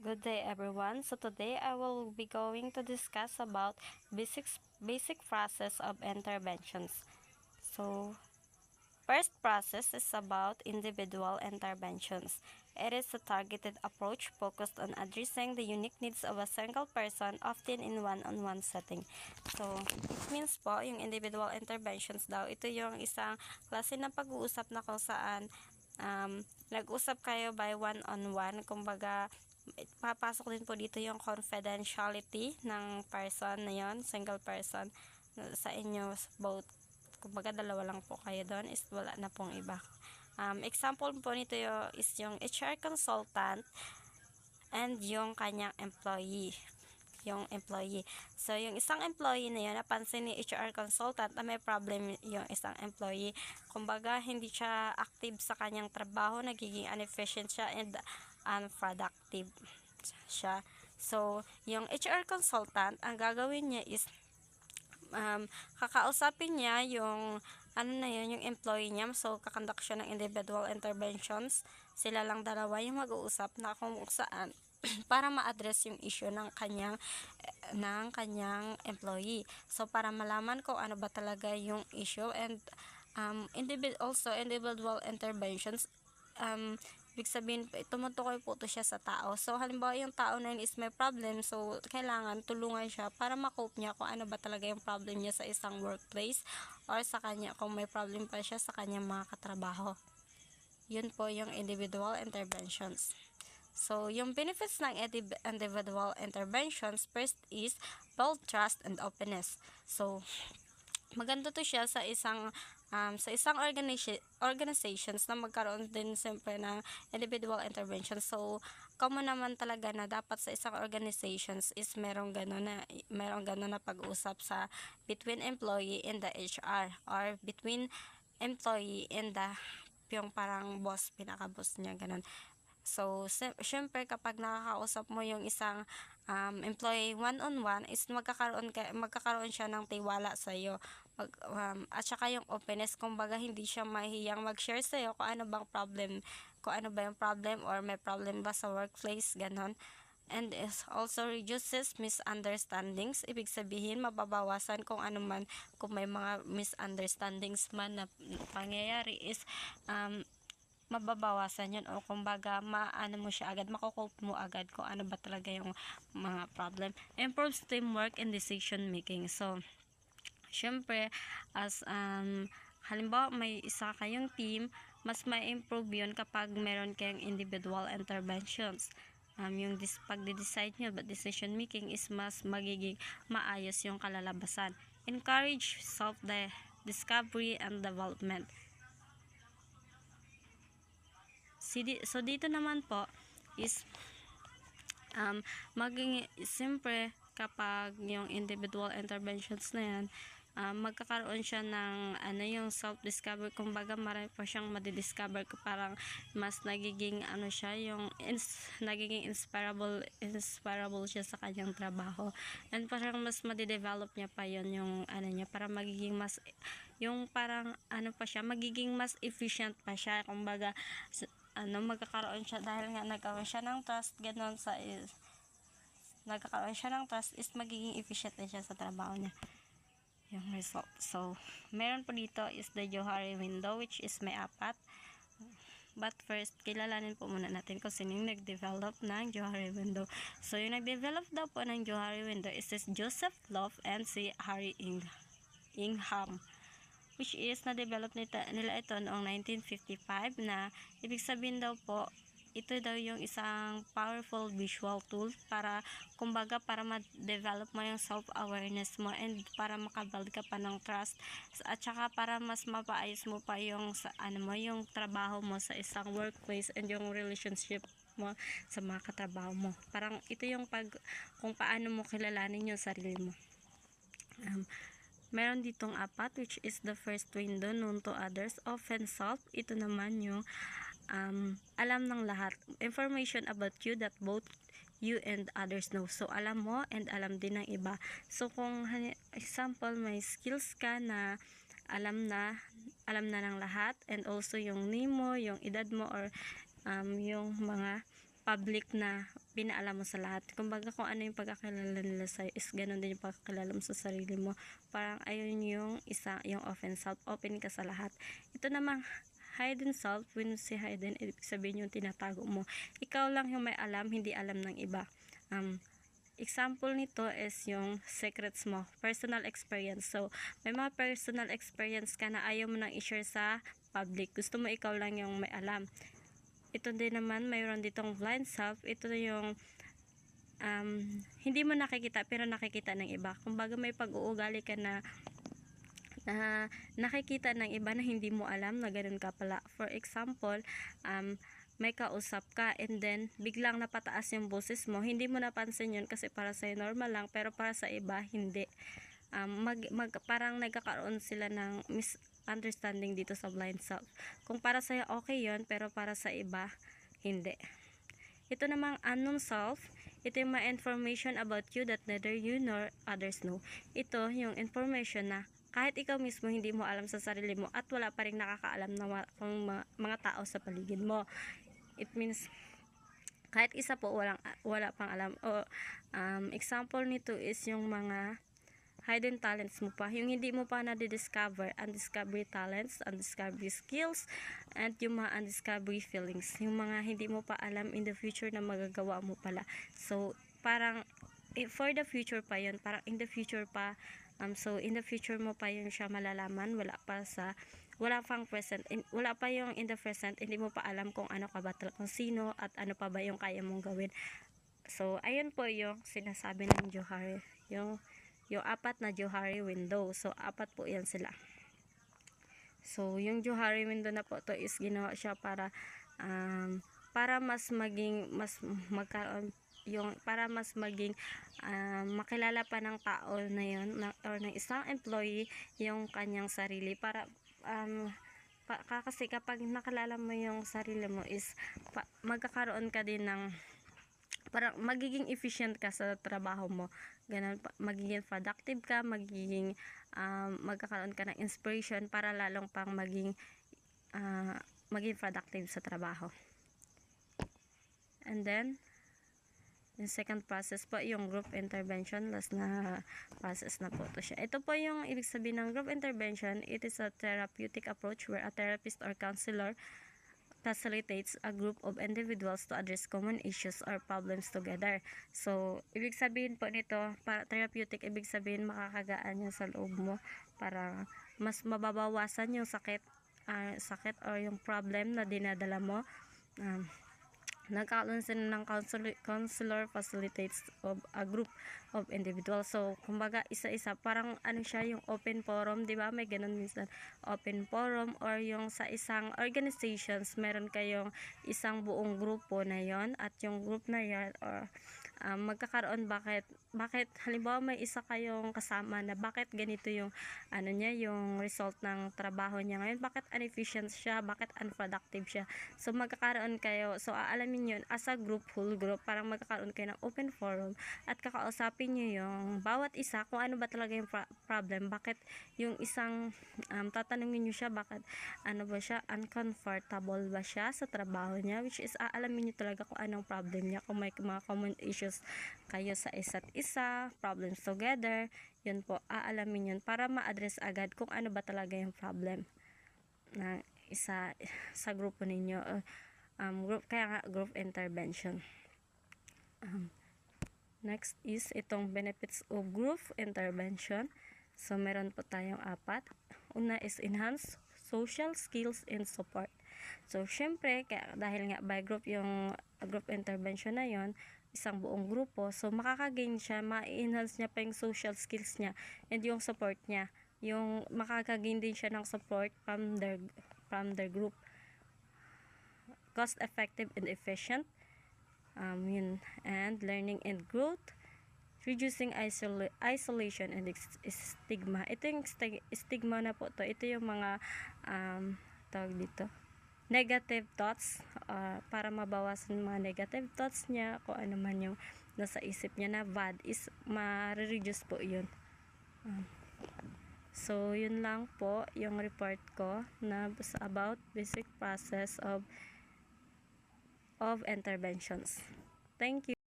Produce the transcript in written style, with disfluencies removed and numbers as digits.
Good day everyone. So today I will be going to discuss about basic process of interventions. So first process is about individual interventions. It is a targeted approach focused on addressing the unique needs of a single person, often in one-on-one setting. So, it means po, yung individual interventions daw, ito yung isang klase ng pag-uusap na kung saan nag-usap kayo by one-on-one. Kumbaga, papasok din po dito yung confidentiality ng person na yon, single person sa inyo both. Kumbaga dalawa lang po kayo doon, is wala na pong iba. Example po nito is yung HR consultant and yung kanyang employee. So, yung isang employee na yun, napansin ni HR consultant na may problem yung isang employee. Kumbaga, hindi siya active sa kanyang trabaho, nagiging inefficient siya and unproductive siya. So, yung HR consultant, ang gagawin niya is kakausapin niya yung yung employee niya. So, kakandak siya ng individual interventions. Sila lang dalawa yung mag-uusap na kung saan para ma-address yung issue ng kanyang employee. So, para malaman kung ano ba talaga yung issue and individual interventions, ibig sabihin, tumutukoy po ito siya sa tao. So, halimbawa, yung tao na yun is may problem. So, kailangan tulungan siya para makope niya kung ano ba talaga yung problem niya sa isang workplace or sa kanya, kung may problem pa siya sa kanyang mga katrabaho. Yun po yung individual interventions. So, yung benefits ng individual interventions, first is build trust and openness. So, maganda to siya sa isang organizations na magkaroon din siyempre ng individual intervention. So, common naman talaga na dapat sa isang organizations is merong gano'n na pag-usap sa between employee and the HR or between employee and yung parang boss, pinaka-boss niya, gano'n. So, syempre kapag nakakausap mo yung isang employee one-on-one is magkakaroon siya ng tiwala sa iyo. At saka yung openness, kumbaga hindi siya mahihiyang mag-share sa iyo kung ano ba yung problem or may problem ba sa workplace, ganon. And it also reduces misunderstandings. Ibig sabihin, mababawasan kung may mga misunderstandings man na pangyayari is mababawasan yun, o kumbaga mo siya agad, makukope mo agad kung ano ba talaga yung mga problem. Improves teamwork and decision making. So, syempre, as halimbawa may isa kayong team, mas ma-improve yun kapag meron kayong individual interventions. Yung pagde-decide nyo, but decision making is mas magiging maayos yung kalalabasan. Encourage self-discovery and development. So, dito naman po is siyempre kapag yung individual interventions na yan, magkakaroon siya ng yung self-discovery. Kumbaga marami pa siyang madidiscover, parang mas nagiging nagiging inspirable siya sa kanyang trabaho, and parang mas madidevelop niya pa yon yung niya, para magiging mas magiging mas efficient pa siya. Kumbaga magkakaroon siya dahil nga nagkaroon siya ng trust, nagkakaroon siya ng trust is magiging efficient din siya sa trabaho niya, yung result. So, meron po dito is the Johari window, which is may 4. But first, kilalanin po muna natin kung sino yung nag-develop ng Johari window. So, yung nag-develop daw po ng Johari window is Joseph Love and si Harry Ingham, which is na-develop nila ito noong 1955, na ibig sabihin daw po, ito daw yung isang powerful visual tool para ma-develop mo yung self-awareness mo and para makabuild ka pa ng trust, at saka para mas mapaayos mo pa yung yung trabaho mo sa isang workplace and yung relationship mo sa mga katrabaho mo. Parang ito yung kung paano mo kilalanin yung sarili mo. Meron ditong 4, which is the first window, known to others, often self. Ito naman yung alam ng lahat, information about you that both you and others know. So, alam mo and alam din ng iba. So, kung example, may skills ka na alam na ng lahat, and also yung name mo, yung edad mo, or yung mga public na pinaalam mo sa lahat. Kumbaga kung ano yung pagkakilala nila sa'yo is ganun din yung pagkakilala mo sa sarili mo. Parang ayun yung yung open self, open ka sa lahat. Ito namang hidden self, when si hidden, ibig sabihin yung tinatago mo. Ikaw lang yung may alam, hindi alam ng iba. Example nito is yung secrets mo, personal experience. So, may mga personal experience ka na ayaw mo nang i-share sa public. Gusto mo ikaw lang yung may alam. Ito din naman, mayroon ditong blind self. Ito yung hindi mo nakikita pero nakikita ng iba. Kumbaga may pag-uugali ka na nakikita ng iba na hindi mo alam na ganun ka pala. For example, may kausap ka and then biglang napataas yung boses mo. Hindi mo napansin yun kasi para sa'yo normal lang, pero para sa iba hindi. Parang nagkakaroon sila ng misunderstanding dito sa blind self. Kung para sa'yo okay yun, pero para sa iba hindi. Ito namang unknown self. Ito yung mga information about you that neither you nor others know. Ito yung information na kahit ikaw mismo hindi mo alam sa sarili mo at wala pa rin nakakaalam ng mga tao sa paligid mo. It means kahit isa po wala pang alam. Example nito is yung mga hidden talents mo pa, yung hindi mo pa na-discover, undiscovered talents, undiscovered skills, and yung mga undiscovered feelings, yung mga hindi mo pa alam in the future na magagawa mo pala. So parang for the future pa yun, parang in the future pa. So in the future mo pa yun siya malalaman, wala pang present, wala pa yung in the present, hindi mo pa alam kung ano ka ba, kung sino at ano pa ba yung kaya mong gawin. So ayun po yung sinasabi ng Johari, yung 4 na Johari window. So 4 po yan sila. So yung Johari window na po to is ginawa siya para mas magkaroon para mas maging makilala pa ng tao na yun or ng isang employee yung kanyang sarili, para kasi kapag nakilala mo yung sarili mo is magkakaroon ka din ng parang magiging efficient ka sa trabaho mo. Ganun, magiging productive ka, magkakaroon ka ng inspiration para lalong pang maging productive sa trabaho. And then yung second process po, yung group intervention. Last na process na po to siya. Ito po yung ibig sabihin ng group intervention. It is a therapeutic approach where a therapist or counselor facilitates a group of individuals to address common issues or problems together. So, ibig sabihin po nito, para therapeutic, ibig sabihin makakagaan yan sa loob mo para mas mababawasan yung sakit or yung problem na dinadala mo. Nagkakaroon sila ng counselor facilitates of a group of individuals. So, kumbaga, isa-isa, parang ano siya, yung open forum, di ba? May ganun minsan, open forum, or yung sa isang organizations, meron kayong isang buong grupo na yon, at yung group na yon, or magkakaroon, bakit halimbawa may isa kayong kasama na bakit ganito yung yung result ng trabaho niya ngayon, bakit inefficient siya, bakit unproductive siya. So magkakaroon kayo, so aalamin yun as a group, whole group, parang magkakaroon kayo ng open forum at kakausapin nyo yung bawat isa kung ano ba talaga yung problem, bakit yung isang tatanungin nyo siya, bakit ba siya, uncomfortable ba siya sa trabaho niya, which is aalamin nyo talaga kung anong problem niya, kung may mga common issues kayo sa isa't isa, problems together, yun po, aalamin yun para ma-address agad kung ano ba talaga yung problem na isa sa grupo ninyo. Kaya nga group intervention. Next is itong benefits of group intervention. So meron po tayong 4. Una is enhance social skills and support. So syempre, dahil nga by group yung group intervention na yon, isang buong grupo, so makakagain siya, ma-enhance niya pa yung social skills niya and yung support niya, yung makakagain din siya ng support from their group. Cost effective and efficient, and learning and growth, reducing isolation and stigma. Ito yung stigma na po to, ito yung mga tawag dito, negative thoughts, para mabawasan mga negative thoughts niya, kung ano man yung nasa isip niya na bad, is ma-reduce po yun. So yun lang po yung report ko na about basic process of of interventions. Thank you.